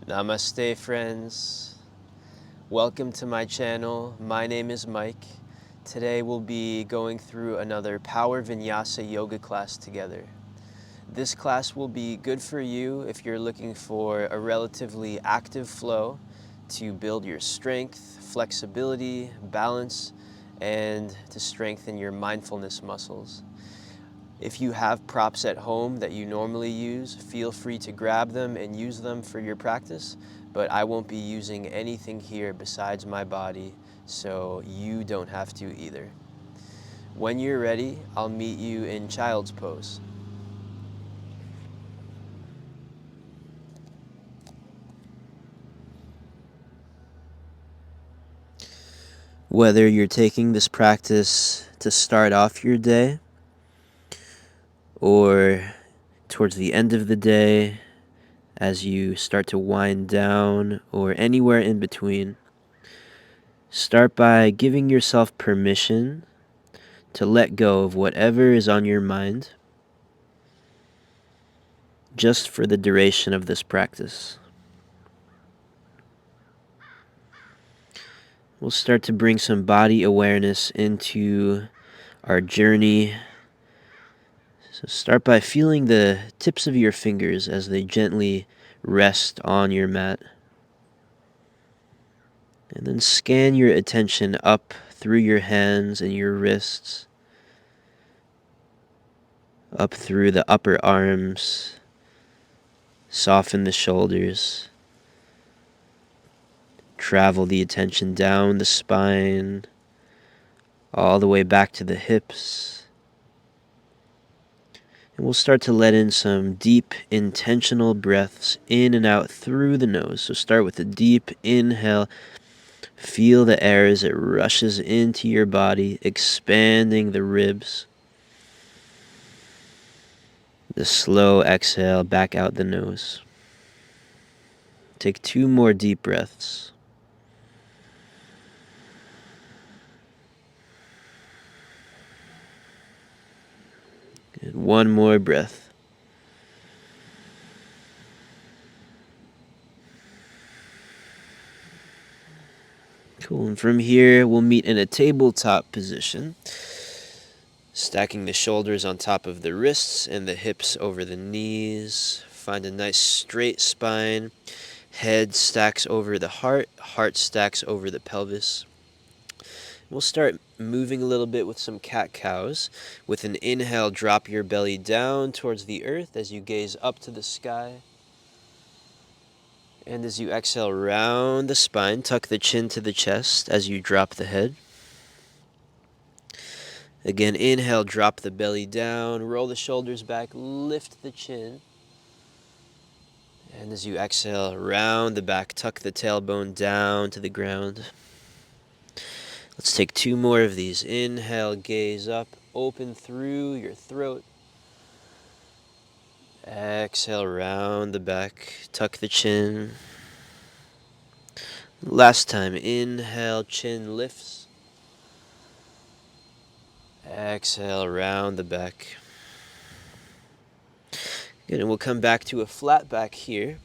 Namaste, friends. Welcome to my channel. My name is Mike. Today we'll be going through another Power Vinyasa yoga class together. This class will be good for you if you're looking for a relatively active flow to build your strength, flexibility, balance, and to strengthen your mindfulness muscles. If you have props at home that you normally use, feel free to grab them and use them for your practice, but I won't be using anything here besides my body, so you don't have to either. When you're ready, I'll meet you in child's pose. Whether you're taking this practice to start off your day or towards the end of the day as you start to wind down or anywhere in between, start by giving yourself permission to let go of whatever is on your mind just for the duration of this practice. We'll start to bring some body awareness into our journey. So start by feeling the tips of your fingers as they gently rest on your mat. And then scan your attention up through your hands and your wrists, up through the upper arms, soften the shoulders, travel the attention down the spine, all the way back to the hips. And we'll start to let in some deep, intentional breaths in and out through the nose. So start with a deep inhale. Feel the air as it rushes into your body, expanding the ribs. The slow exhale back out the nose. Take 2 more deep breaths. Good. 1 more breath. Cool. And from here, we'll meet in a tabletop position, stacking the shoulders on top of the wrists and the hips over the knees. Find a nice straight spine. Head stacks over the heart stacks over the pelvis. We'll start moving a little bit with some cat-cows. With an inhale, drop your belly down towards the earth as you gaze up to the sky. And as you exhale, round the spine, tuck the chin to the chest as you drop the head. Again, inhale, drop the belly down, roll the shoulders back, lift the chin. And as you exhale, round the back, tuck the tailbone down to the ground. Let's take 2 more of these. Inhale, gaze up, open through your throat. Exhale, round the back, tuck the chin. Last time, inhale, chin lifts. Exhale, round the back. Good, and we'll come back to a flat back here.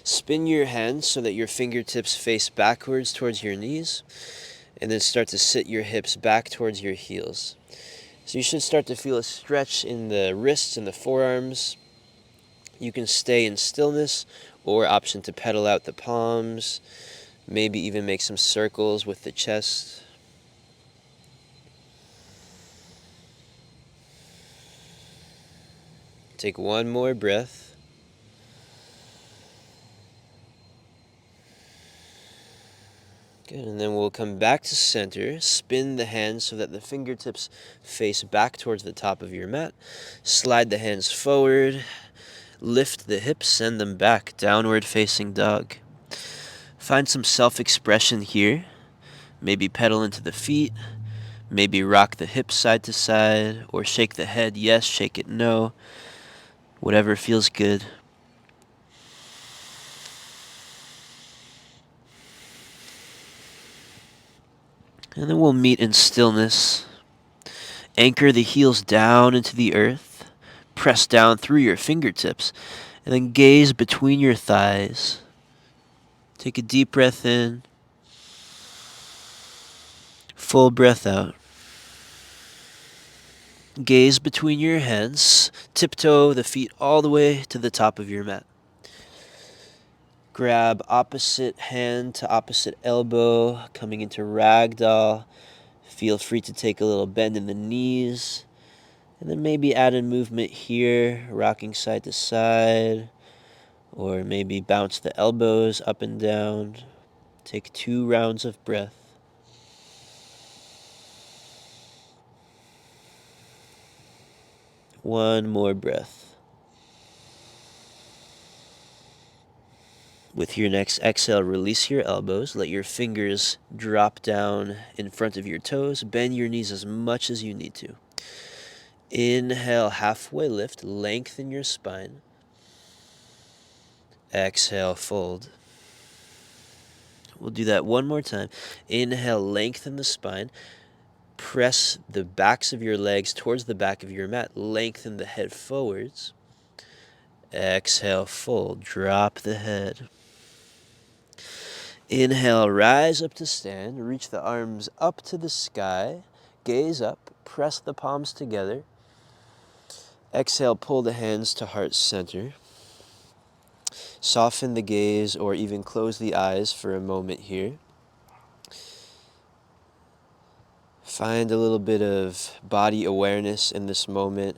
Spin your hands so that your fingertips face backwards towards your knees. And then start to sit your hips back towards your heels. So you should start to feel a stretch in the wrists and the forearms. You can stay in stillness or option to pedal out the palms. Maybe even make some circles with the chest. Take 1 more breath. Good, and then we'll come back to center. Spin the hands so that the fingertips face back towards the top of your mat. Slide the hands forward. Lift the hips, send them back. Downward facing dog. Find some self-expression here. Maybe pedal into the feet. Maybe rock the hips side to side. Or shake the head yes, shake it no. Whatever feels good. And then we'll meet in stillness. Anchor the heels down into the earth. Press down through your fingertips. And then gaze between your thighs. Take a deep breath in. Full breath out. Gaze between your hands. Tiptoe the feet all the way to the top of your mat. Grab opposite hand to opposite elbow, coming into ragdoll. Feel free to take a little bend in the knees. And then maybe add in movement here, rocking side to side. Or maybe bounce the elbows up and down. Take 2 rounds of breath. One more breath. With your next exhale, release your elbows. Let your fingers drop down in front of your toes. Bend your knees as much as you need to. Inhale, halfway lift. Lengthen your spine. Exhale, fold. We'll do that one more time. Inhale, lengthen the spine. Press the backs of your legs towards the back of your mat. Lengthen the head forwards. Exhale, fold. Drop the head. Inhale, rise up to stand. Reach the arms up to the sky. Gaze up. Press the palms together. Exhale, pull the hands to heart center. Soften the gaze or even close the eyes for a moment here. Find a little bit of body awareness in this moment.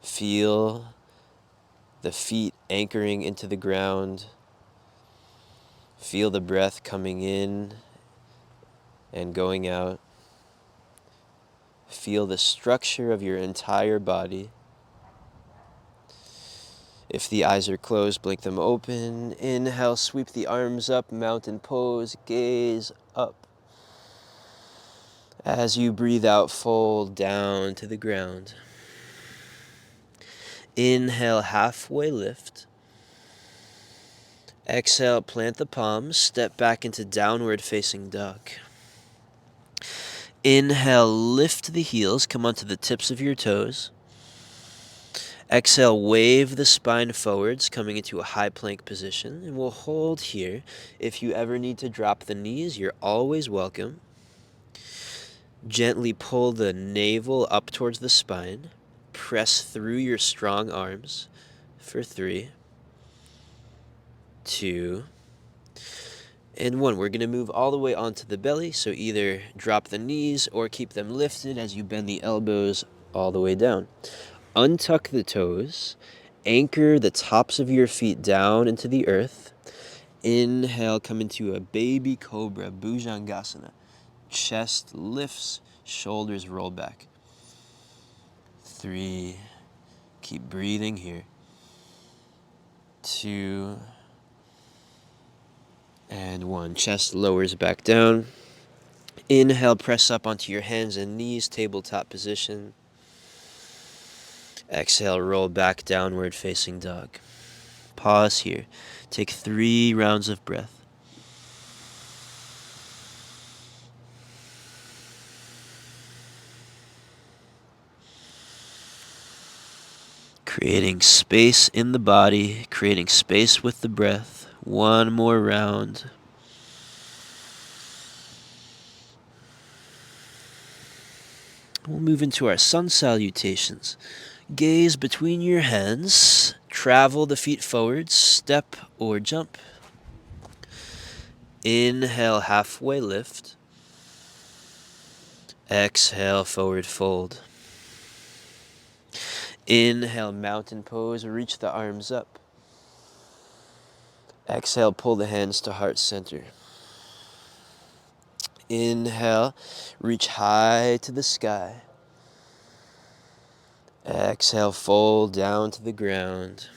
Feel the feet anchoring into the ground. Feel the breath coming in and going out. Feel the structure of your entire body. If the eyes are closed, blink them open. Inhale, sweep the arms up, mountain pose, gaze up. As you breathe out, fold down to the ground. Inhale, halfway lift. Exhale, plant the palms, step back into downward facing dog. Inhale, lift the heels, come onto the tips of your toes. Exhale, wave the spine forwards, coming into a high plank position, and we'll hold here. If you ever need to drop the knees, you're always welcome. Gently pull the navel up towards the spine. Press through your strong arms for 3, 2, and 1. We're going to move all the way onto the belly, so either drop the knees or keep them lifted as you bend the elbows all the way down. Untuck the toes. Anchor the tops of your feet down into the earth. Inhale, come into a baby cobra, Bhujangasana. Chest lifts, shoulders roll back. 3, keep breathing here. 2, and 1. Chest lowers back down. Inhale, press up onto your hands and knees, tabletop position. Exhale, roll back, downward facing dog. Pause here. Take 3 rounds of breath. Creating space in the body, creating space with the breath. One more round. We'll move into our sun salutations. Gaze between your hands. Travel the feet forwards, step or jump. Inhale, halfway lift. Exhale, forward fold. Inhale, mountain pose, reach the arms up. Exhale, pull the hands to heart center. Inhale, reach high to the sky. Exhale, fold down to the ground.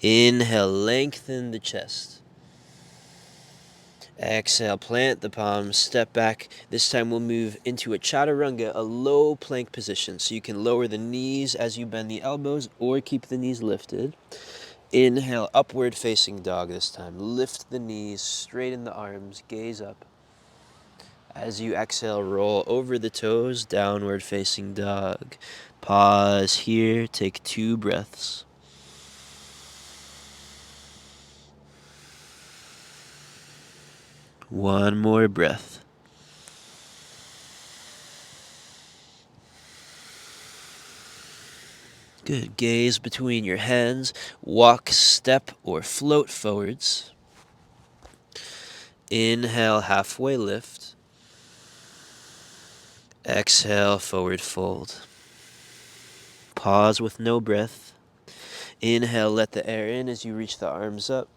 Inhale, lengthen the chest. Exhale, plant the palms, step back. This time we'll move into a chaturanga, a low plank position. So you can lower the knees as you bend the elbows or keep the knees lifted. Inhale, upward facing dog this time. Lift the knees, straighten the arms, gaze up. As you exhale, roll over the toes, downward facing dog. Pause here, take 2 breaths. One more breath. Good. Gaze between your hands. Walk, step, or float forwards. Inhale, halfway lift. Exhale, forward fold. Pause with no breath. Inhale, let the air in as you reach the arms up.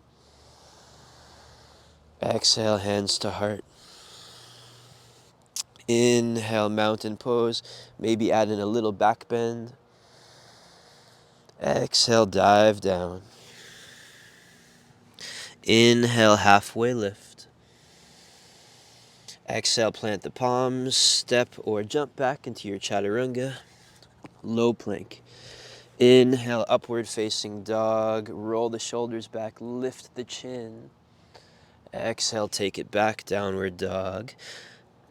Exhale, hands to heart. Inhale, mountain pose. Maybe add in a little back bend. Exhale, dive down. Inhale, halfway lift. Exhale, plant the palms, step or jump back into your chaturanga. Low plank. Inhale, upward facing dog. Roll the shoulders back, lift the chin. Exhale, take it back, downward dog.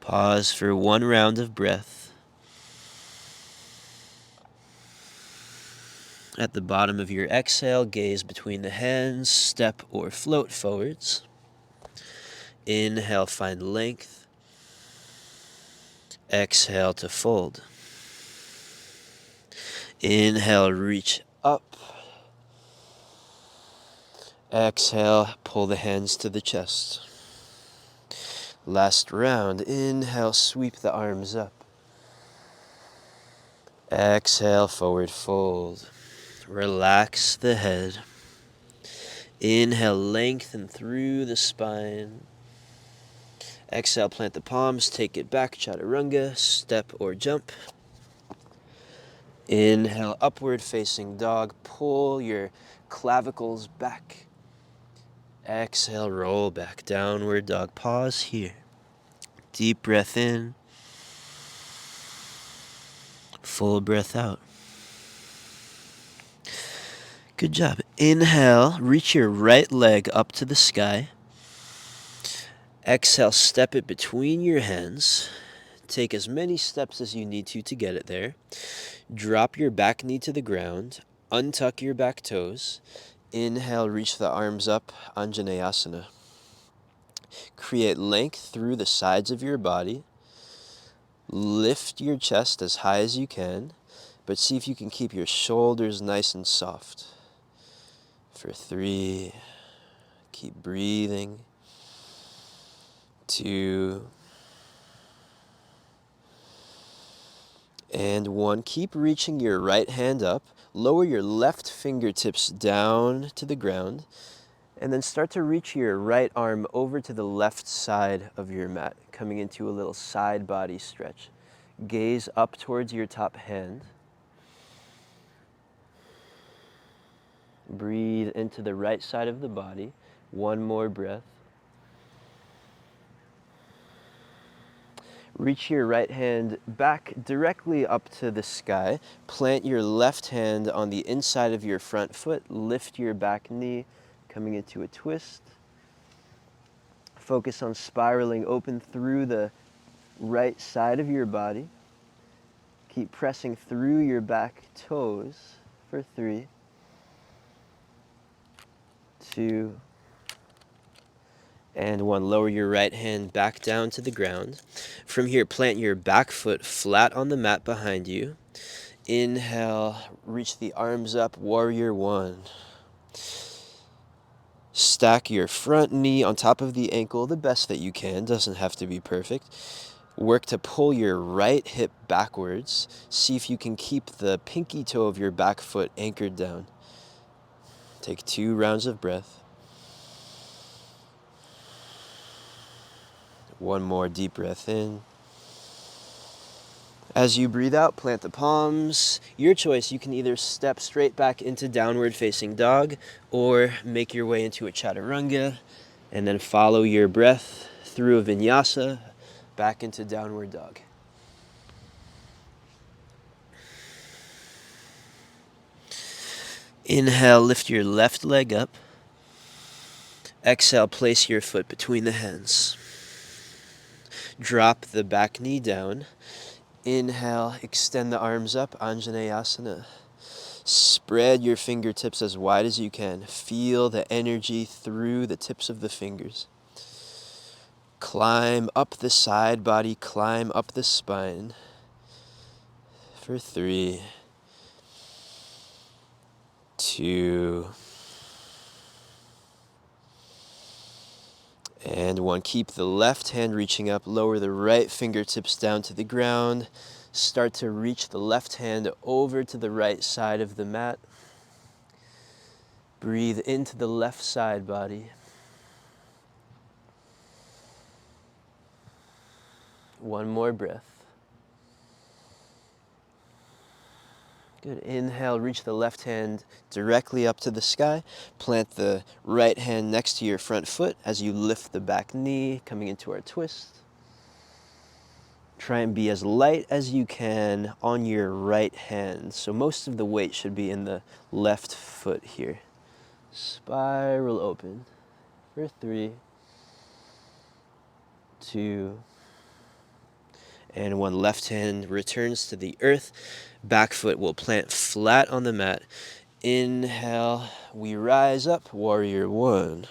Pause for one round of breath. At the bottom of your exhale, gaze between the hands, step or float forwards. Inhale, find length. Exhale to fold. Inhale, reach up. Exhale, pull the hands to the chest. Last round. Inhale, sweep the arms up. Exhale, forward fold. Relax the head. Inhale, lengthen through the spine. Exhale, plant the palms, take it back, chaturanga, step or jump. Inhale, upward facing dog, pull your clavicles back. Exhale, roll back, downward dog. Pause here. Deep breath in. Full breath out. Good job. Inhale, reach your right leg up to the sky. Exhale, step it between your hands. Take as many steps as you need to get it there. Drop your back knee to the ground. Untuck your back toes. Inhale, reach the arms up, Anjaneyasana. Create length through the sides of your body. Lift your chest as high as you can, but see if you can keep your shoulders nice and soft. For 3, keep breathing. 2, and 1. Keep reaching your right hand up. Lower your left fingertips down to the ground. And then start to reach your right arm over to the left side of your mat, coming into a little side body stretch. Gaze up towards your top hand. Breathe into the right side of the body. One more breath. Reach your right hand back directly up to the sky. Plant your left hand on the inside of your front foot. Lift your back knee, coming into a twist. Focus on spiraling open through the right side of your body. Keep pressing through your back toes for 3, 2, and 1. Lower your right hand back down to the ground. From here, plant your back foot flat on the mat behind you. Inhale, reach the arms up, warrior 1. Stack your front knee on top of the ankle the best that you can. Doesn't have to be perfect. Work to pull your right hip backwards. See if you can keep the pinky toe of your back foot anchored down. Take 2 rounds of breath. 1 more deep breath in. As you breathe out, plant the palms. Your choice, you can either step straight back into downward facing dog or make your way into a chaturanga and then follow your breath through a vinyasa back into downward dog. Inhale, lift your left leg up. Exhale, place your foot between the hands. Drop the back knee down. Inhale, extend the arms up, Anjaneyasana. Spread your fingertips as wide as you can. Feel the energy through the tips of the fingers. Climb up the side body, climb up the spine for 3, 2, and 1. Keep the left hand reaching up, lower the right fingertips down to the ground. Start to reach the left hand over to the right side of the mat. Breathe into the left side body. 1 more breath. Good. Inhale, reach the left hand directly up to the sky. Plant the right hand next to your front foot as you lift the back knee, coming into our twist. Try and be as light as you can on your right hand. So most of the weight should be in the left foot here. Spiral open for 3, 2, and 1. Left hand returns to the earth. Back foot will plant flat on the mat. Inhale, we rise up, warrior 1.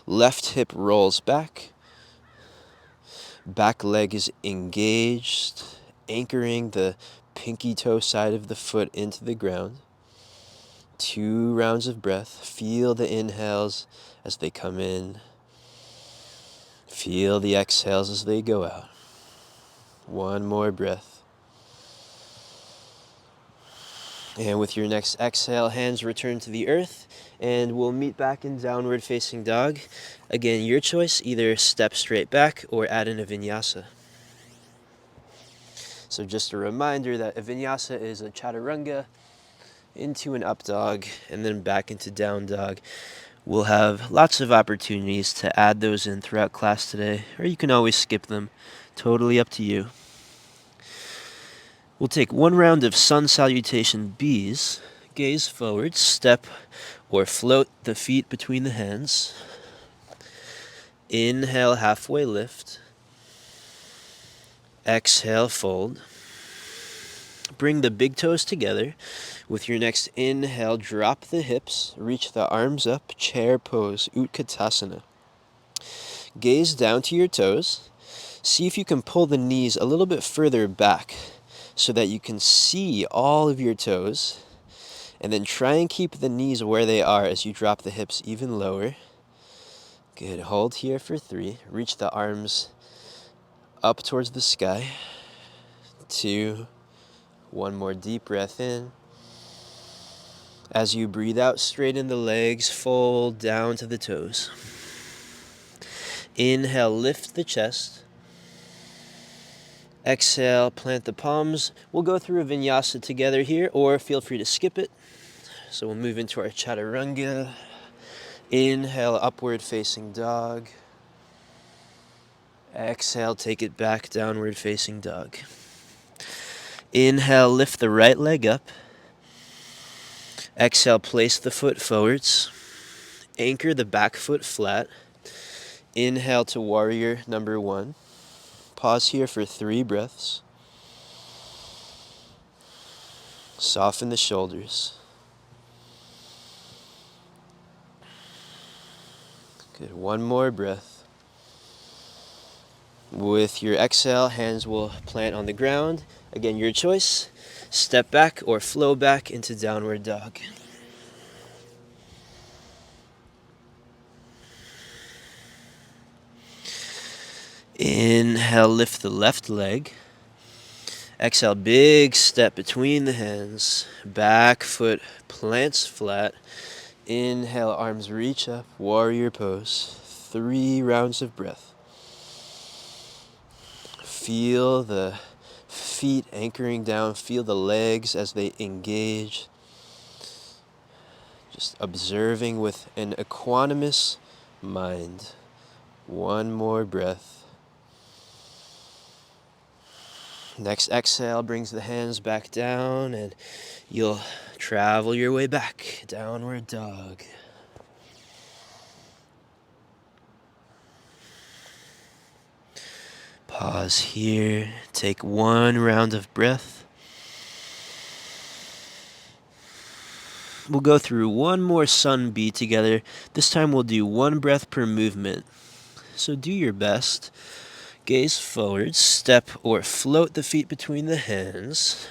Left hip rolls back. Back leg is engaged, anchoring the pinky toe side of the foot into the ground. 2 rounds of breath. Feel the inhales as they come in. Feel the exhales as they go out. 1 more breath. And with your next exhale, hands return to the earth, and we'll meet back in downward facing dog. Again, your choice, either step straight back or add in a vinyasa. So just a reminder that a vinyasa is a chaturanga into an up dog and then back into down dog. We'll have lots of opportunities to add those in throughout class today, or you can always skip them. Totally up to you. We'll take 1 round of sun salutation B's. Gaze forward, step or float the feet between the hands. Inhale, halfway lift. Exhale, fold. Bring the big toes together. With your next inhale, drop the hips, reach the arms up, chair pose, Utkatasana. Gaze down to your toes. See if you can pull the knees a little bit further back so that you can see all of your toes. And then try and keep the knees where they are as you drop the hips even lower. Good. Hold here for 3. Reach the arms up towards the sky. 2. 1 more deep breath in. As you breathe out, straighten the legs, fold down to the toes. Inhale, lift the chest. Exhale, plant the palms. We'll go through a vinyasa together here, or feel free to skip it. So we'll move into our chaturanga. Inhale, upward facing dog. Exhale, take it back, downward facing dog. Inhale, lift the right leg up. Exhale, place the foot forwards. Anchor the back foot flat. Inhale to warrior number 1. Pause here for 3 breaths. Soften the shoulders. Good. 1 more breath. With your exhale, hands will plant on the ground. Again, your choice. Step back or flow back into downward dog. Inhale, lift the left leg. Exhale, big step between the hands. Back foot plants flat. Inhale, arms reach up, warrior pose. 3 rounds of breath. Feel the feet anchoring down. Feel the legs as they engage. Just observing with an equanimous mind. 1 more breath. Next exhale brings the hands back down, and you'll travel your way back. Downward dog. Pause here. Take 1 round of breath. We'll go through 1 more sun B together. This time we'll do 1 breath per movement. So do your best. Gaze forward, step or float the feet between the hands.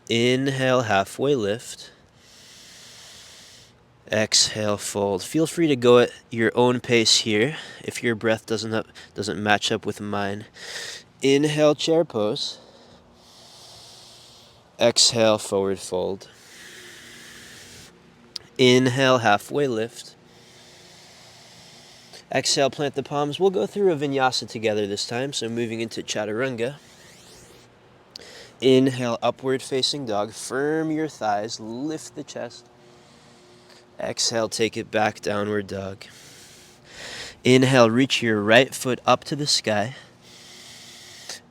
Inhale, halfway lift. Exhale, fold. Feel free to go at your own pace here if your breath doesn't match up with mine. Inhale, chair pose. Exhale, forward fold. Inhale, halfway lift. Exhale, plant the palms. We'll go through a vinyasa together this time, so moving into chaturanga. Inhale, upward facing dog. Firm your thighs, lift the chest. Exhale, take it back, downward dog. Inhale, reach your right foot up to the sky.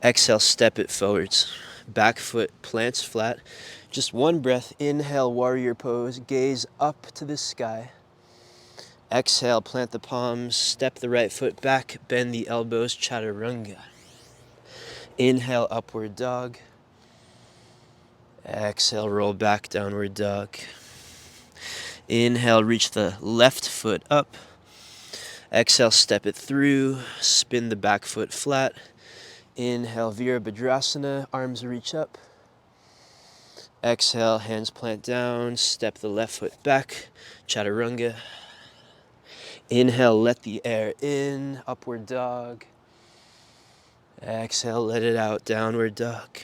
Exhale, step it forwards. Back foot plants flat. Just one breath. Inhale, warrior pose. Gaze up to the sky. Exhale, plant the palms. Step the right foot back. Bend the elbows. Chaturanga. Inhale, upward dog. Exhale, roll back, downward dog. Inhale, reach the left foot up. Exhale, step it through. Spin the back foot flat. Inhale, Virabhadrasana, arms reach up. Exhale, hands plant down, step the left foot back, chaturanga. Inhale, let the air in, upward dog. Exhale, let it out, downward dog.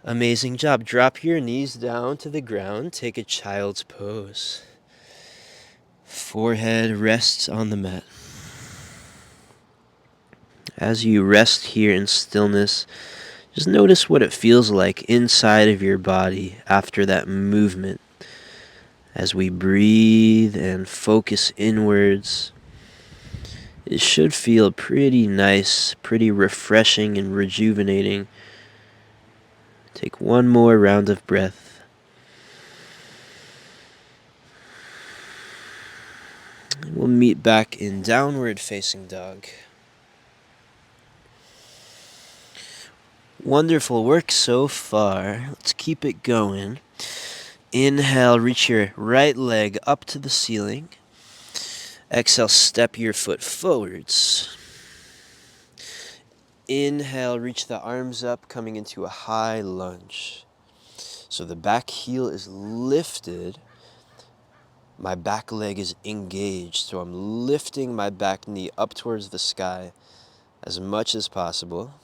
Amazing job. Drop your knees down to the ground, take a child's pose. Forehead rests on the mat. As you rest here in stillness, just notice what it feels like inside of your body after that movement. As we breathe and focus inwards, it should feel pretty nice, pretty refreshing and rejuvenating. Take one more round of breath. We'll meet back in downward facing dog. Wonderful work so far. Let's keep it going. Inhale, reach your right leg up to the ceiling. Exhale, step your foot forwards. Inhale, reach the arms up, coming into a high lunge. So the back heel is lifted. My back leg is engaged. So I'm lifting my back knee up towards the sky as much as possible.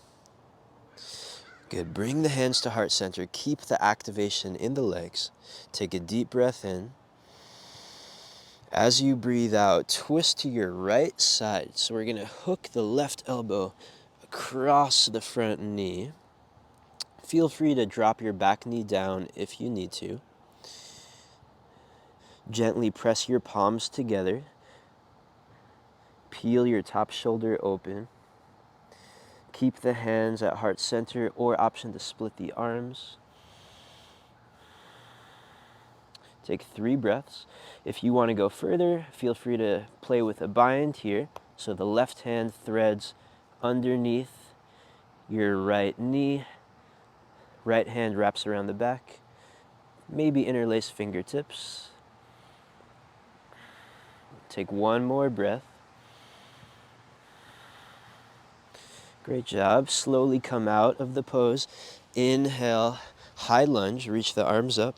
Good. Bring the hands to heart center. Keep the activation in the legs. Take a deep breath in. As you breathe out, twist to your right side. So we're going to hook the left elbow across the front knee. Feel free to drop your back knee down if you need to. Gently press your palms together. Peel your top shoulder open. Keep the hands at heart center, or option to split the arms. Take 3 breaths. If you want to go further, feel free to play with a bind here. So the left hand threads underneath your right knee. Right hand wraps around the back. Maybe interlace fingertips. Take one more breath. Great job. Slowly come out of the pose. Inhale, high lunge, reach the arms up.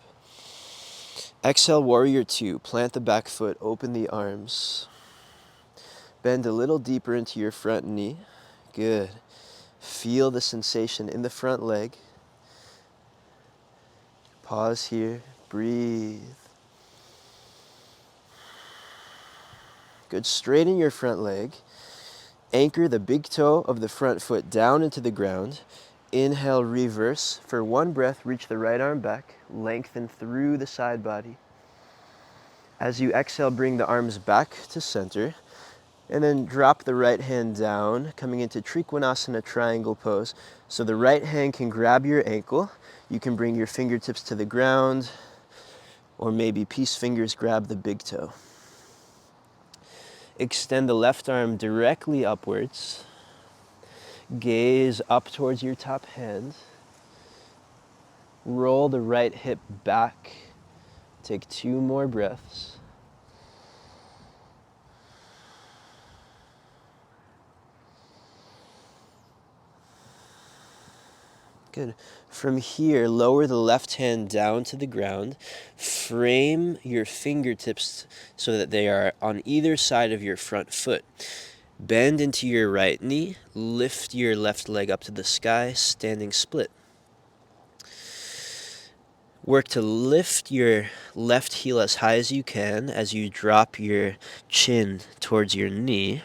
Exhale, warrior 2. Plant the back foot, open the arms. Bend a little deeper into your front knee. Good. Feel the sensation in the front leg. Pause here. Breathe. Good. Straighten your front leg. Anchor the big toe of the front foot down into the ground. Inhale, reverse. For one breath, reach the right arm back. Lengthen through the side body. As you exhale, bring the arms back to center. And then drop the right hand down, coming into Trikonasana triangle pose. So the right hand can grab your ankle. You can bring your fingertips to the ground, or maybe peace fingers grab the big toe. Extend the left arm directly upwards. Gaze up towards your top hand. Roll the right hip back. Take 2 more breaths. Good. From here, lower the left hand down to the ground. Frame your fingertips so that they are on either side of your front foot. Bend into your right knee. Lift your left leg up to the sky, standing split. Work to lift your left heel as high as you can as you drop your chin towards your knee.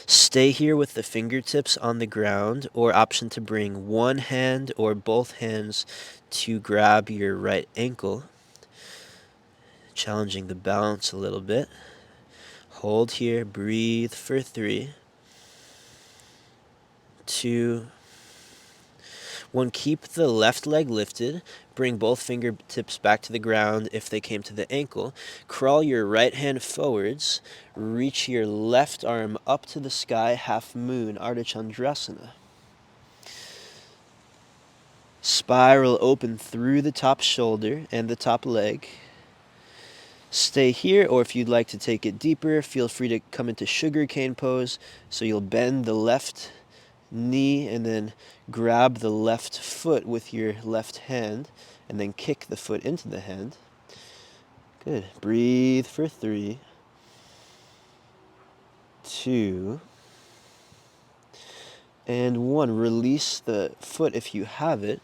Stay here with the fingertips on the ground, or option to bring one hand or both hands to grab your right ankle, challenging the balance a little bit. Hold here, breathe for 3, 2, 1. Keep the left leg lifted. Bring both fingertips back to the ground if they came to the ankle. Crawl your right hand forwards. Reach your left arm up to the sky, half moon, Ardha Chandrasana. Spiral open through the top shoulder and the top leg. Stay here, or if you'd like to take it deeper, feel free to come into sugarcane pose. So you'll bend the left knee and then grab the left foot with your left hand and then kick the foot into the hand. Good. Breathe for 3, 2, and 1. Release the foot if you have it.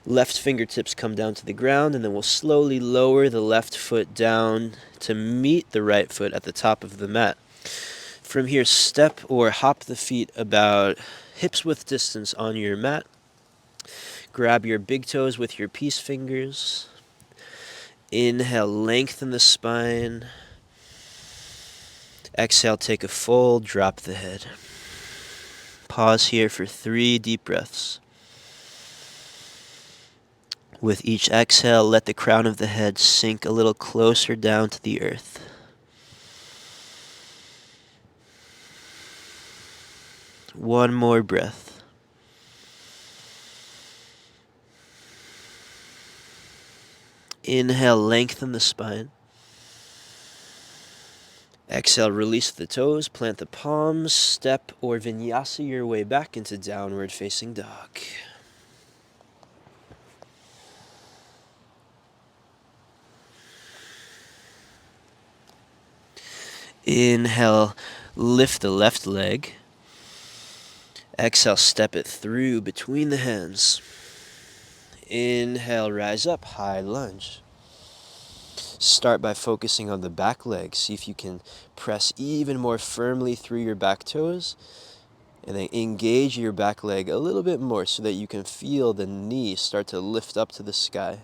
Left fingertips come down to the ground, and then we'll slowly lower the left foot down to meet the right foot at the top of the mat. From here, step or hop the feet about hips width distance on your mat. Grab your big toes with your peace fingers. Inhale, lengthen the spine. Exhale, take a fold, drop the head. Pause here for 3 deep breaths. With each exhale, let the crown of the head sink a little closer down to the earth. One more breath. Inhale, lengthen the spine. Exhale, release the toes, plant the palms, step or vinyasa your way back into downward facing dog. Inhale, lift the left leg. Exhale, step it through between the hands. Inhale, rise up, high lunge. Start by focusing on the back leg. See if you can press even more firmly through your back toes, and then engage your back leg a little bit more so that you can feel the knee start to lift up to the sky.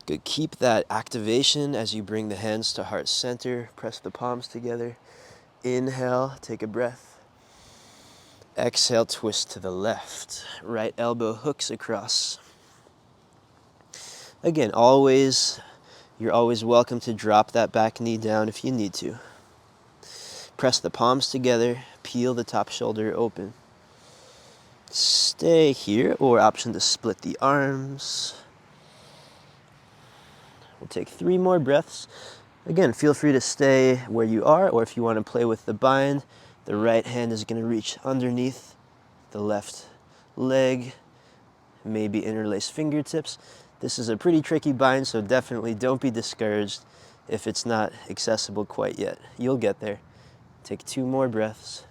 Good. Keep that activation as you bring the hands to heart center. Press the palms together. Inhale, take a breath. Exhale, twist to the left. Right elbow hooks across. Again, you're always welcome to drop that back knee down if you need to. Press the palms together, peel the top shoulder open. Stay here, or option to split the arms. We'll take 3 more breaths. Again, feel free to stay where you are, or if you want to play with the bind, the right hand is going to reach underneath the left leg, maybe interlace fingertips. This is a pretty tricky bind, so definitely don't be discouraged if it's not accessible quite yet. You'll get there. Take 2 more breaths.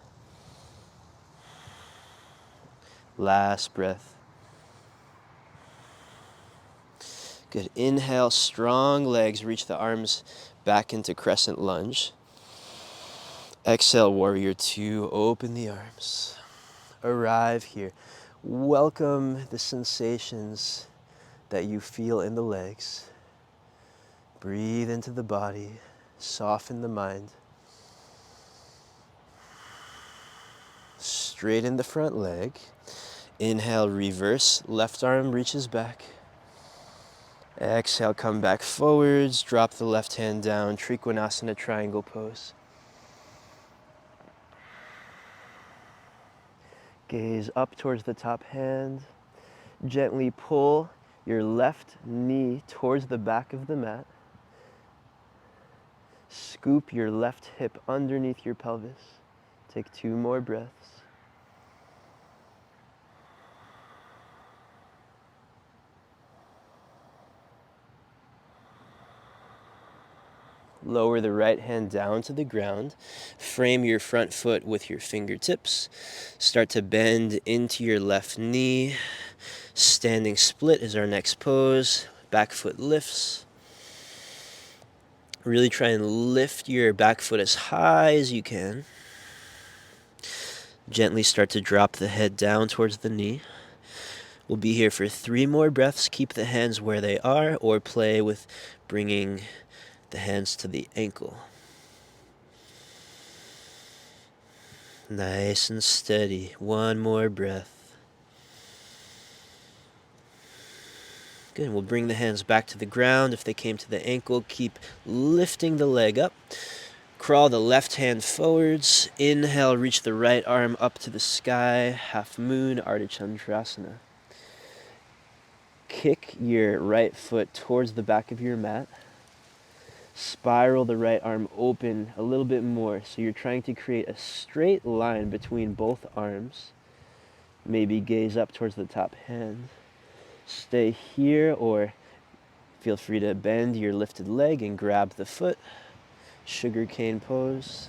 Last breath. Good. Inhale, strong legs. Reach the arms back into crescent lunge. Exhale, warrior 2. Open the arms. Arrive here. Welcome the sensations that you feel in the legs. Breathe into the body. Soften the mind. Straighten the front leg. Inhale, reverse. Left arm reaches back. Exhale, come back forwards. Drop the left hand down. Trikonasana triangle pose. Gaze up towards the top hand. Gently pull your left knee towards the back of the mat. Scoop your left hip underneath your pelvis. Take 2 more breaths. Lower the right hand down to the ground. Frame your front foot with your fingertips. Start to bend into your left knee. Standing split is our next pose. Back foot lifts. Really try and lift your back foot as high as you can. Gently start to drop the head down towards the knee. We'll be here for 3 more breaths. Keep the hands where they are or play with bringing the hands to the ankle. Nice and steady. 1 more breath. Good. We'll bring the hands back to the ground. If they came to the ankle, keep lifting the leg up. Crawl the left hand forwards. Inhale, reach the right arm up to the sky. Half moon, Ardha Chandrasana. Kick your right foot towards the back of your mat. Spiral the right arm open a little bit more. So you're trying to create a straight line between both arms. Maybe gaze up towards the top hand. Stay here or feel free to bend your lifted leg and grab the foot. Sugar cane pose.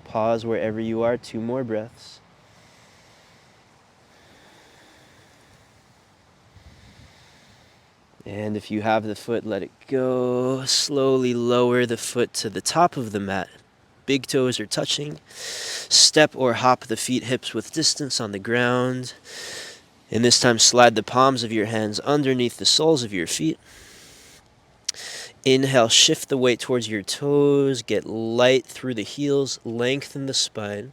Pause wherever you are. 2 more breaths. And if you have the foot, let it go. Slowly lower the foot to the top of the mat. Big toes are touching. Step or hop the feet hips width distance on the ground. And this time slide the palms of your hands underneath the soles of your feet. Inhale, shift the weight towards your toes. Get light through the heels. Lengthen the spine.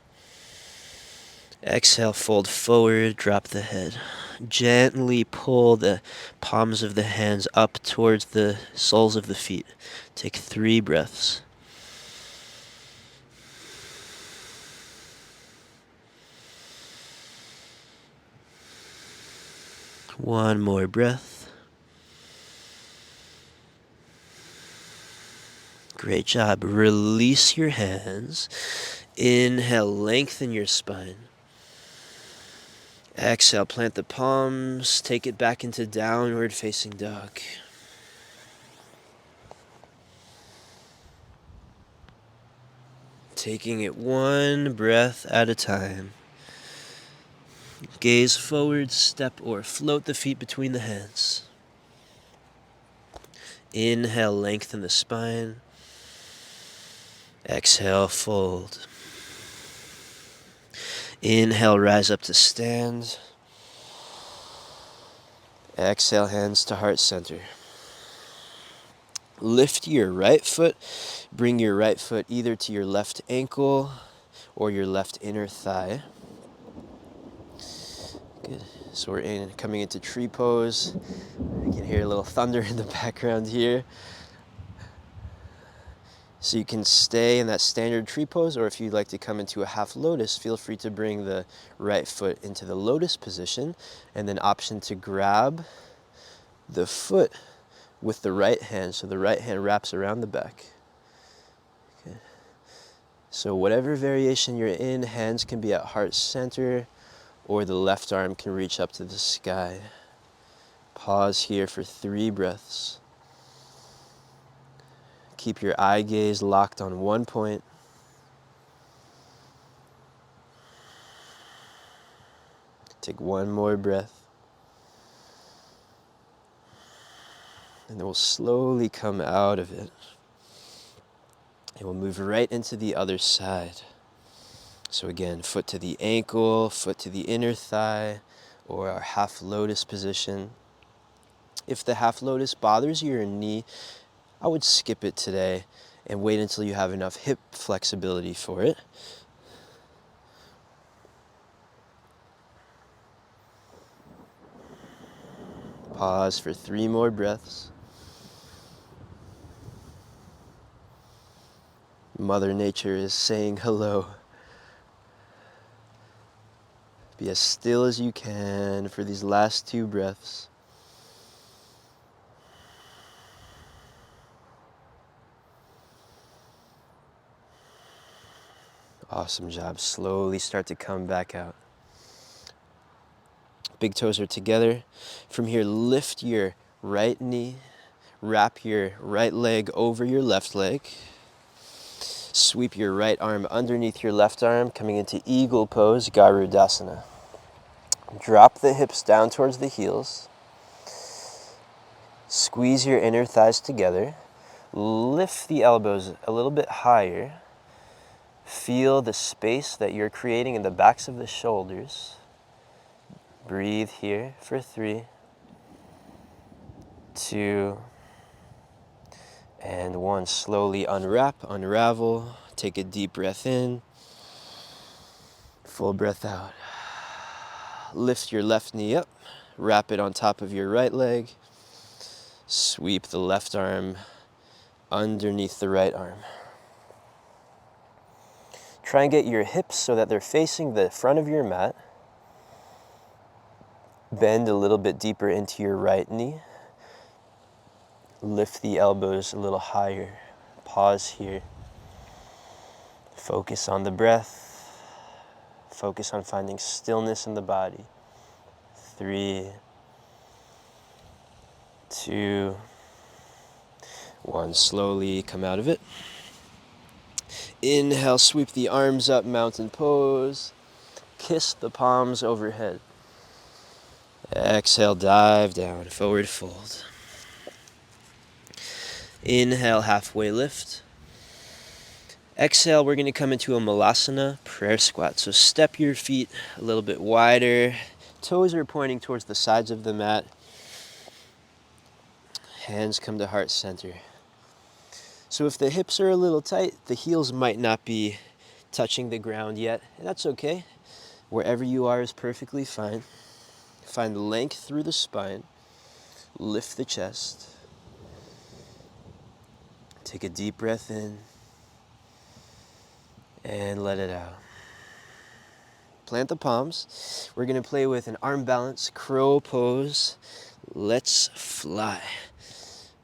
Exhale, fold forward, drop the head. Gently pull the palms of the hands up towards the soles of the feet. Take 3 breaths. One more breath. Great job. Release your hands. Inhale, lengthen your spine. Exhale, plant the palms, take it back into downward facing dog. Taking it 1 breath at a time. Gaze forward, step or float the feet between the hands. Inhale, lengthen the spine. Exhale, fold. Inhale, rise up to stand. Exhale, hands to heart center. Lift your right foot. Bring your right foot either to your left ankle or your left inner thigh. Good. So we're coming into tree pose. You can hear a little thunder in the background here. So you can stay in that standard tree pose, or if you'd like to come into a half lotus, feel free to bring the right foot into the lotus position, and then option to grab the foot with the right hand, so the right hand wraps around the back. Okay. So whatever variation you're in, hands can be at heart center, or the left arm can reach up to the sky. Pause here for 3 breaths. Keep your eye gaze locked on one point. Take 1 more breath. And then we'll slowly come out of it. And we'll move right into the other side. So again, foot to the ankle, foot to the inner thigh, or our half lotus position. If the half lotus bothers your knee, I would skip it today and wait until you have enough hip flexibility for it. Pause for 3 more breaths. Mother Nature is saying hello. Be as still as you can for these last 2 breaths. Awesome job. Slowly start to come back out. Big toes are together. From here, lift your right knee. Wrap your right leg over your left leg. Sweep your right arm underneath your left arm, coming into eagle pose, Garudasana. Drop the hips down towards the heels. Squeeze your inner thighs together. Lift the elbows a little bit higher. Feel the space that you're creating in the backs of the shoulders. Breathe here for 3, 2, and 1. Slowly unwrap, unravel. Take a deep breath in. Full breath out. Lift your left knee up. Wrap it on top of your right leg. Sweep the left arm underneath the right arm. Try and get your hips so that they're facing the front of your mat. Bend a little bit deeper into your right knee. Lift the elbows a little higher. Pause here. Focus on the breath. Focus on finding stillness in the body. 3, 2, 1. Slowly come out of it. Inhale, sweep the arms up, mountain pose. Kiss the palms overhead. Exhale, dive down, forward fold. Inhale, halfway lift. Exhale, we're going to come into a Malasana prayer squat. So step your feet a little bit wider. Toes are pointing towards the sides of the mat. Hands come to heart center. So if the hips are a little tight, the heels might not be touching the ground yet, and that's okay. Wherever you are is perfectly fine. Find length through the spine. Lift the chest. Take a deep breath in and let it out. Plant the palms. We're going to play with an arm balance, crow pose. Let's fly.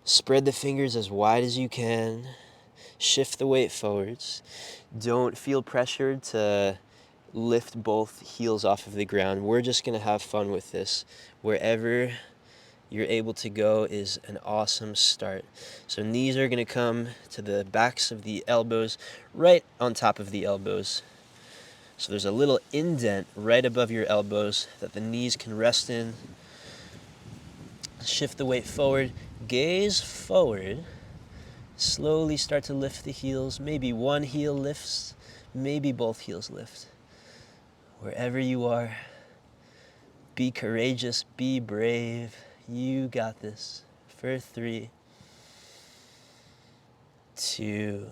Spread the fingers as wide as you can. Shift the weight forwards. Don't feel pressured to lift both heels off of the ground. We're just going to have fun with this. Wherever you're able to go is an awesome start. So knees are going to come to the backs of the elbows, right on top of the elbows. So there's a little indent right above your elbows that the knees can rest in. Shift the weight forward, gaze forward. Slowly start to lift the heels. Maybe one heel lifts, maybe both heels lift. Wherever you are, be courageous, be brave. You got this. For 3, 2,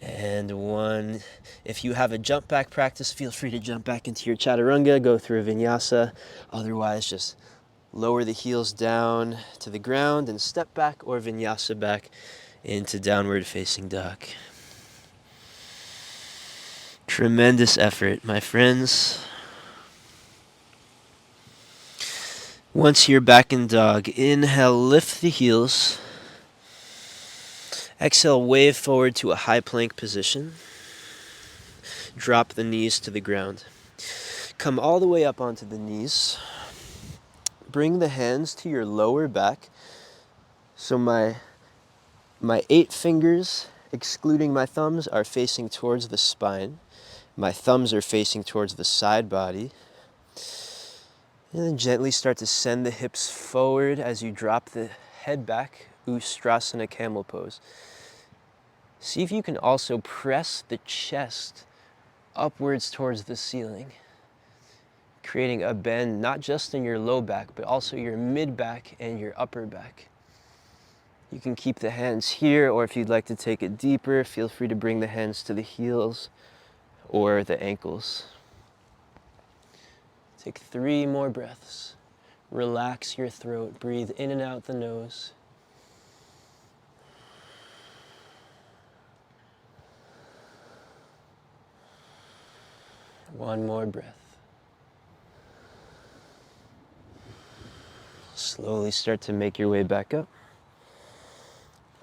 and 1. If you have a jump back practice, feel free to jump back into your chaturanga, go through a vinyasa. Otherwise, just lower the heels down to the ground and step back or vinyasa back into downward facing dog. Tremendous effort, my friends. Once you're back in dog, inhale, lift the heels. Exhale, wave forward to a high plank position. Drop the knees to the ground. Come all the way up onto the knees. Bring the hands to your lower back. So my 8 fingers, excluding my thumbs, are facing towards the spine. My thumbs are facing towards the side body. And then gently start to send the hips forward as you drop the head back, Ustrasana camel pose. See if you can also press the chest upwards towards the ceiling, creating a bend not just in your low back, but also your mid back and your upper back. You can keep the hands here, or if you'd like to take it deeper, feel free to bring the hands to the heels or the ankles. Take 3 more breaths. Relax your throat. Breathe in and out the nose. One more breath. Slowly start to make your way back up.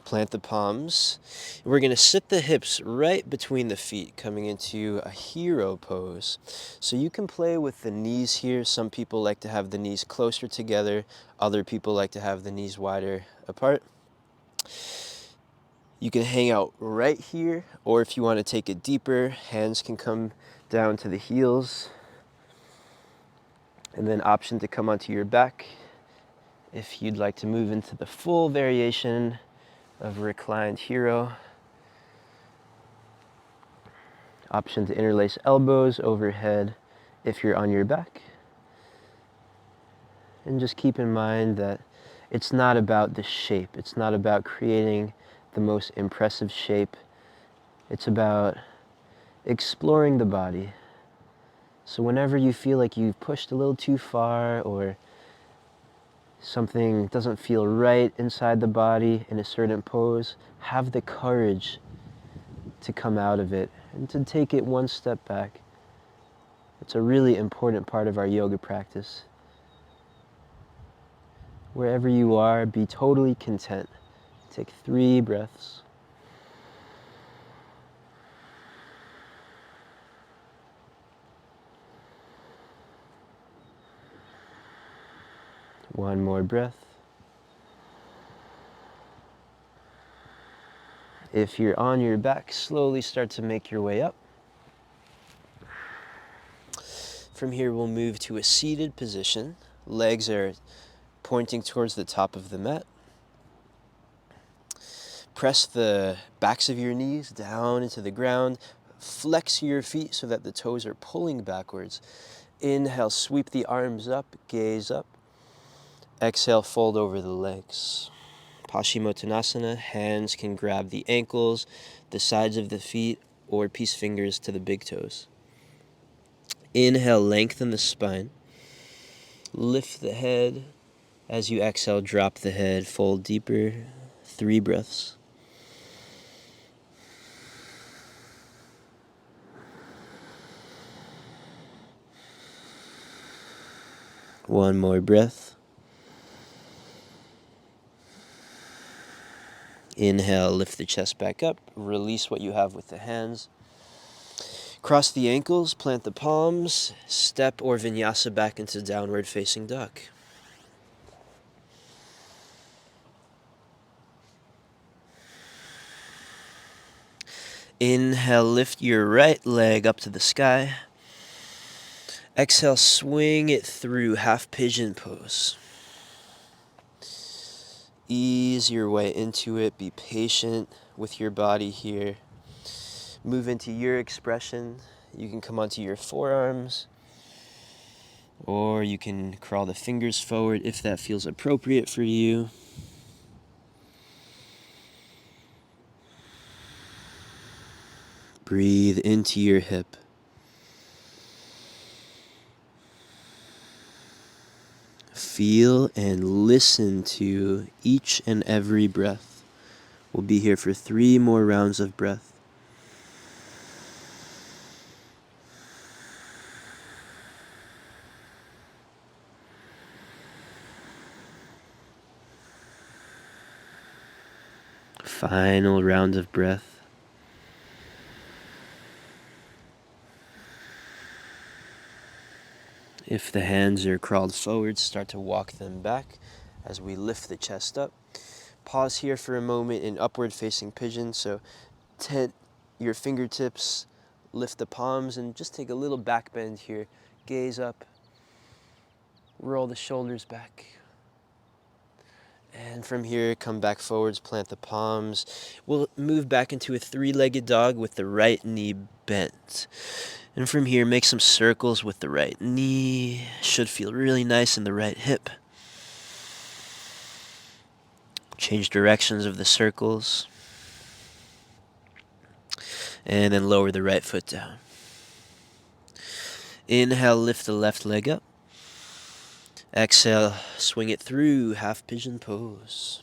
Plant the palms. We're going to sit the hips right between the feet, coming into a hero pose. So you can play with the knees here. Some people like to have the knees closer together. Other people like to have the knees wider apart. You can hang out right here, or if you want to take it deeper, hands can come down to the heels. And then option to come onto your back if you'd like to move into the full variation of reclined hero. Option to interlace elbows overhead if you're on your back. And just keep in mind that it's not about the shape. It's not about creating the most impressive shape. It's about exploring the body. So whenever you feel like you've pushed a little too far or something doesn't feel right inside the body in a certain pose, have the courage to come out of it and to take it one step back. It's a really important part of our yoga practice. Wherever you are, be totally content. Take 3 breaths. One more breath. If you're on your back, slowly start to make your way up. From here, we'll move to a seated position. Legs are pointing towards the top of the mat. Press the backs of your knees down into the ground. Flex your feet so that the toes are pulling backwards. Inhale, sweep the arms up, gaze up. Exhale, fold over the legs. Paschimottanasana, hands can grab the ankles, the sides of the feet, or peace fingers to the big toes. Inhale, lengthen the spine. Lift the head. As you exhale, drop the head, fold deeper. 3 breaths. One more breath. Inhale, lift the chest back up. Release what you have with the hands. Cross the ankles, plant the palms, step or vinyasa back into downward facing dog. Inhale, lift your right leg up to the sky. Exhale, swing it through half pigeon pose. Ease your way into it. Be patient with your body here. Move into your expression. You can come onto your forearms, or you can crawl the fingers forward if that feels appropriate for you. Breathe into your hip. Feel and listen to each and every breath. We'll be here for 3 more rounds of breath. Final round of breath. If the hands are crawled forward, start to walk them back as we lift the chest up. Pause here for a moment in upward facing pigeon. So tent your fingertips, lift the palms, and just take a little back bend here. Gaze up, roll the shoulders back. And from here, come back forwards, plant the palms. We'll move back into a 3-legged dog with the right knee bent. And from here, make some circles with the right knee. Should feel really nice in the right hip. Change directions of the circles. And then lower the right foot down. Inhale, lift the left leg up. Exhale, swing it through, half pigeon pose.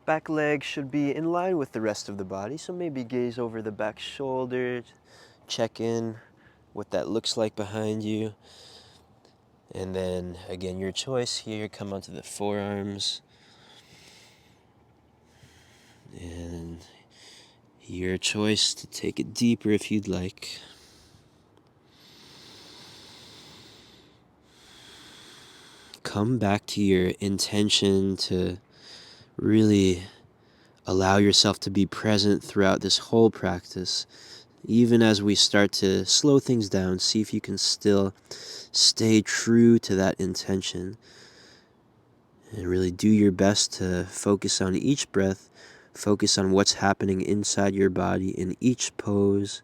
Back leg should be in line with the rest of the body, so maybe gaze over the back shoulder, check in what that looks like behind you. And then, again, your choice here, come onto the forearms. And your choice to take it deeper if you'd like. Come back to your intention to really allow yourself to be present throughout this whole practice. Even as we start to slow things down, see if you can still stay true to that intention. And really do your best to focus on each breath, focus on what's happening inside your body in each pose,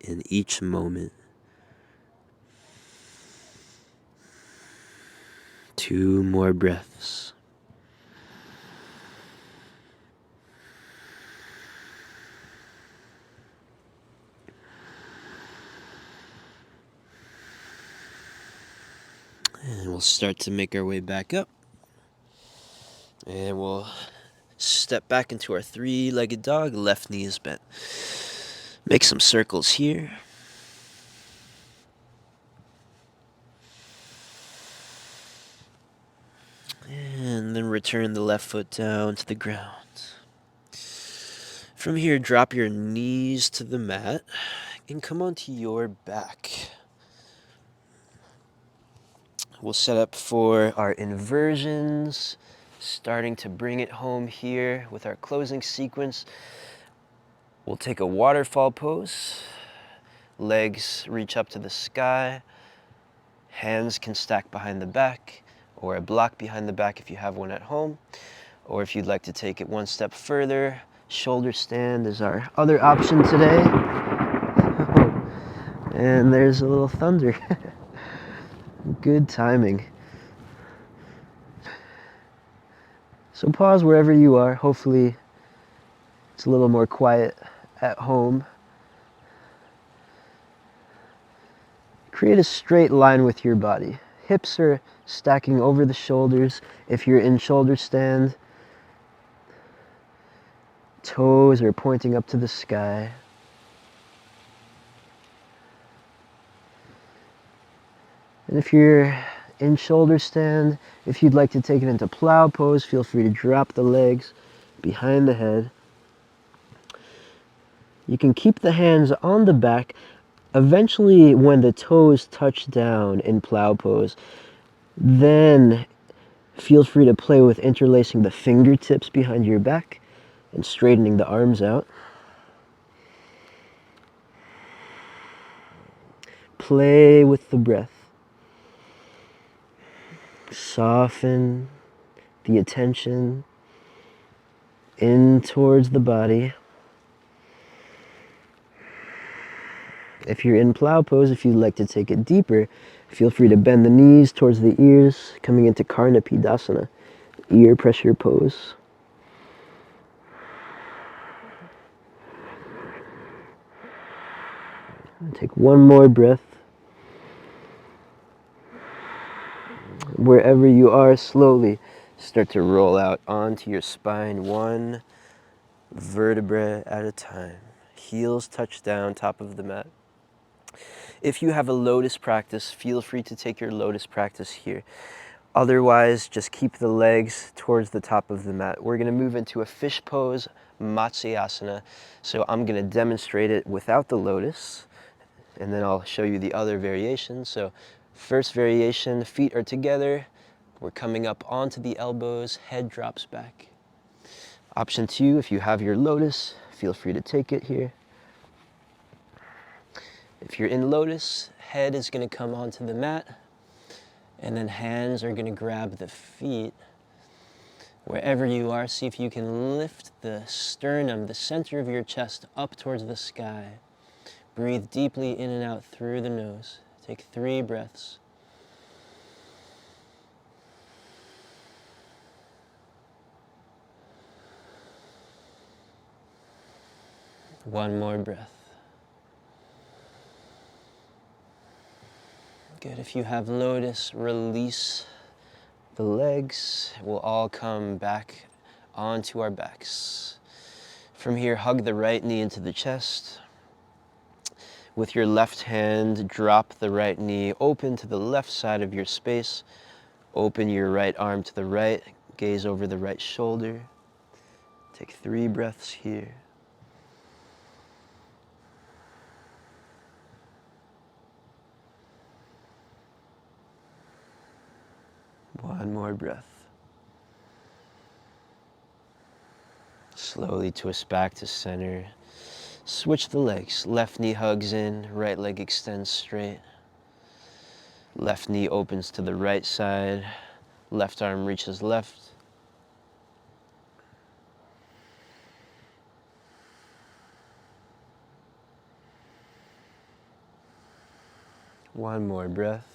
in each moment. 2 more breaths. And we'll start to make our way back up. And we'll step back into our 3-legged dog. Left knee is bent. Make some circles here. And then return the left foot down to the ground. From here, drop your knees to the mat and come onto your back. We'll set up for our inversions, starting to bring it home here with our closing sequence. We'll take a waterfall pose. Legs reach up to the sky. Hands can stack behind the back, or a block behind the back if you have one at home. Or if you'd like to take it one step further, shoulder stand is our other option today. And there's a little thunder. Good timing. So pause wherever you are. Hopefully it's a little more quiet at home. Create a straight line with your body. Hips are stacking over the shoulders if you're in shoulder stand. Toes are pointing up to the sky. And if you're in shoulder stand, if you'd like to take it into plow pose, feel free to drop the legs behind the head. You can keep the hands on the back. Eventually, when the toes touch down in plow pose, then feel free to play with interlacing the fingertips behind your back and straightening the arms out. Play with the breath. Soften the attention in towards the body. If you're in plow pose, if you'd like to take it deeper, feel free to bend the knees towards the ears, coming into Karnapidasana, ear pressure pose. Take one more breath. Wherever you are, slowly start to roll out onto your spine, one vertebra at a time. Heels touch down, top of the mat. If you have a lotus practice, feel free to take your lotus practice here. Otherwise, just keep the legs towards the top of the mat. We're going to move into a fish pose, Matsyasana. So I'm going to demonstrate it without the lotus, and then I'll show you the other variations. So first variation, feet are together. We're coming up onto the elbows, head drops back. Option 2, if you have your lotus, feel free to take it here. If you're in lotus, head is going to come onto the mat, and then hands are going to grab the feet. Wherever you are, see if you can lift the sternum, the center of your chest, up towards the sky. Breathe deeply in and out through the nose. Take 3 breaths. One more breath. Good. If you have lotus, release the legs. We'll all come back onto our backs. From here, hug the right knee into the chest. With your left hand, drop the right knee open to the left side of your space. Open your right arm to the right. Gaze over the right shoulder. Take 3 breaths here. One more breath. Slowly twist back to center. Switch the legs. Left knee hugs in, right leg extends straight. Left knee opens to the right side. Left arm reaches left. One more breath.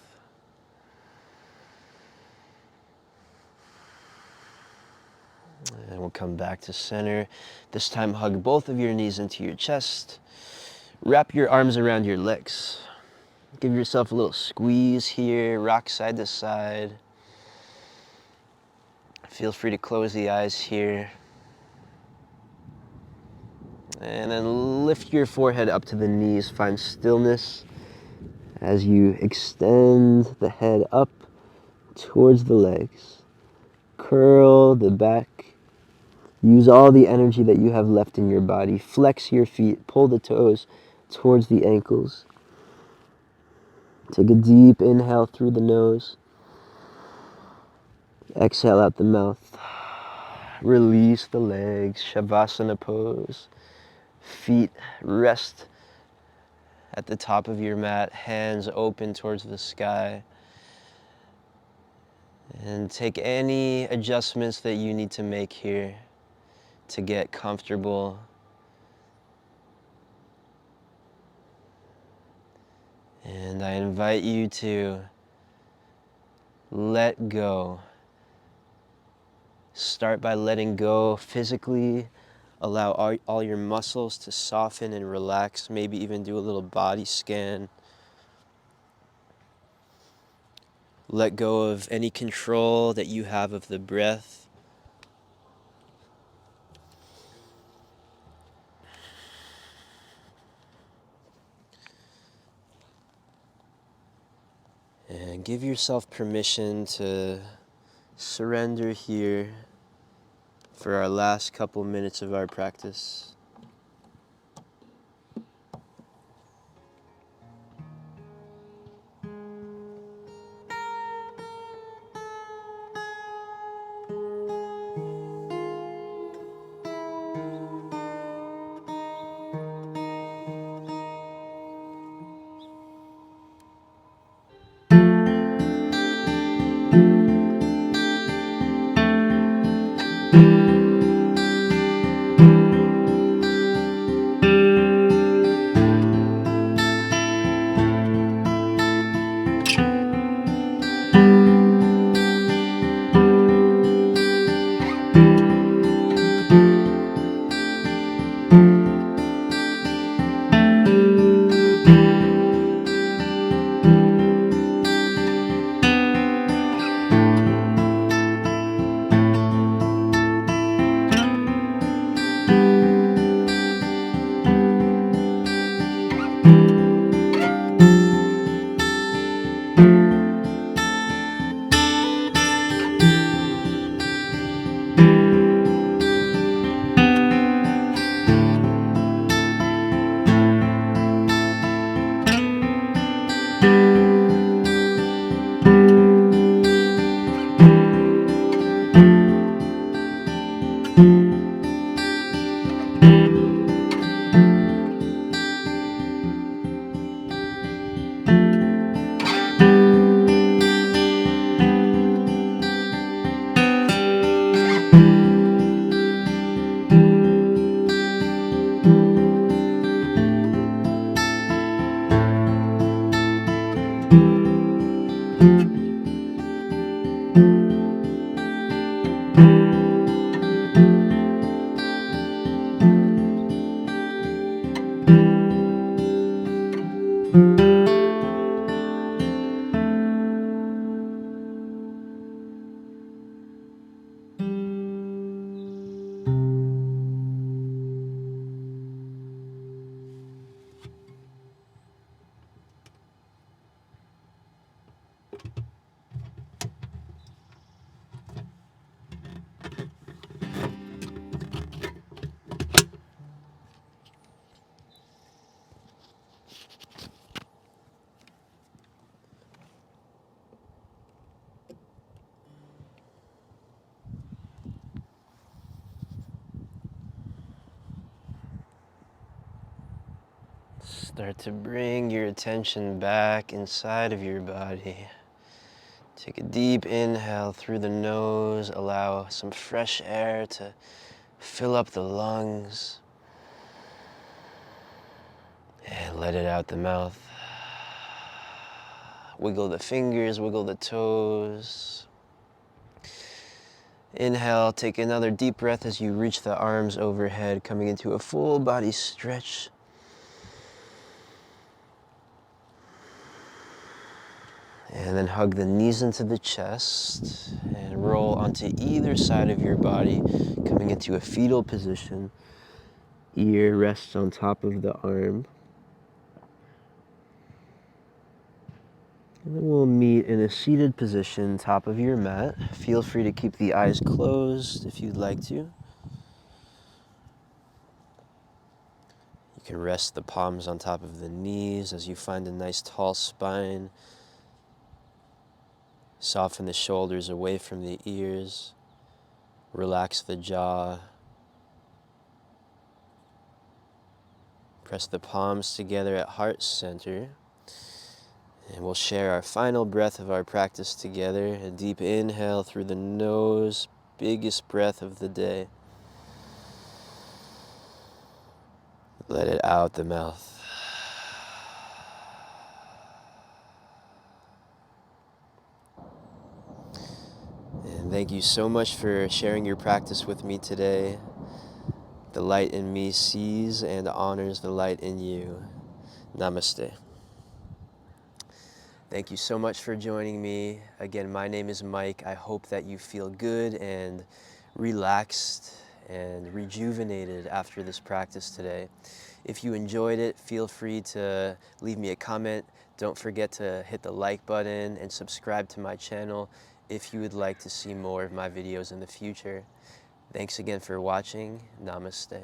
And we'll come back to center. This time hug both of your knees into your chest. Wrap your arms around your legs. Give yourself a little squeeze here, rock side to side. Feel free to close the eyes here. And then lift your forehead up to the knees. Find stillness as you extend the head up towards the legs. Curl the back. Use all the energy that you have left in your body. Flex your feet. Pull the toes towards the ankles. Take a deep inhale through the nose. Exhale out the mouth. Release the legs. Savasana pose. Feet rest at the top of your mat. Hands open towards the sky. And take any adjustments that you need to make here to get comfortable. And I invite you to let go. Start by letting go physically. Allow all your muscles to soften and relax. Maybe even do a little body scan. Let go of any control that you have of the breath. And give yourself permission to surrender here for our last couple minutes of our practice. Start to bring your attention back inside of your body. Take a deep inhale through the nose. Allow some fresh air to fill up the lungs. And let it out the mouth. Wiggle the fingers, wiggle the toes. Inhale, take another deep breath as you reach the arms overhead, coming into a full body stretch. And then hug the knees into the chest and roll onto either side of your body, coming into a fetal position. Ear rests on top of the arm. And then we'll meet in a seated position, top of your mat. Feel free to keep the eyes closed if you'd like to. You can rest the palms on top of the knees as you find a nice tall spine. Soften the shoulders away from the ears. Relax the jaw. Press the palms together at heart center. And we'll share our final breath of our practice together. A deep inhale through the nose, biggest breath of the day. Let it out the mouth. And thank you so much for sharing your practice with me today. The light in me sees and honors the light in you. Namaste. Thank you so much for joining me. Again, my name is Mike. I hope that you feel good and relaxed and rejuvenated after this practice today. If you enjoyed it, feel free to leave me a comment. Don't forget to hit the like button and subscribe to my channel if you would like to see more of my videos in the future. Thanks again for watching. Namaste.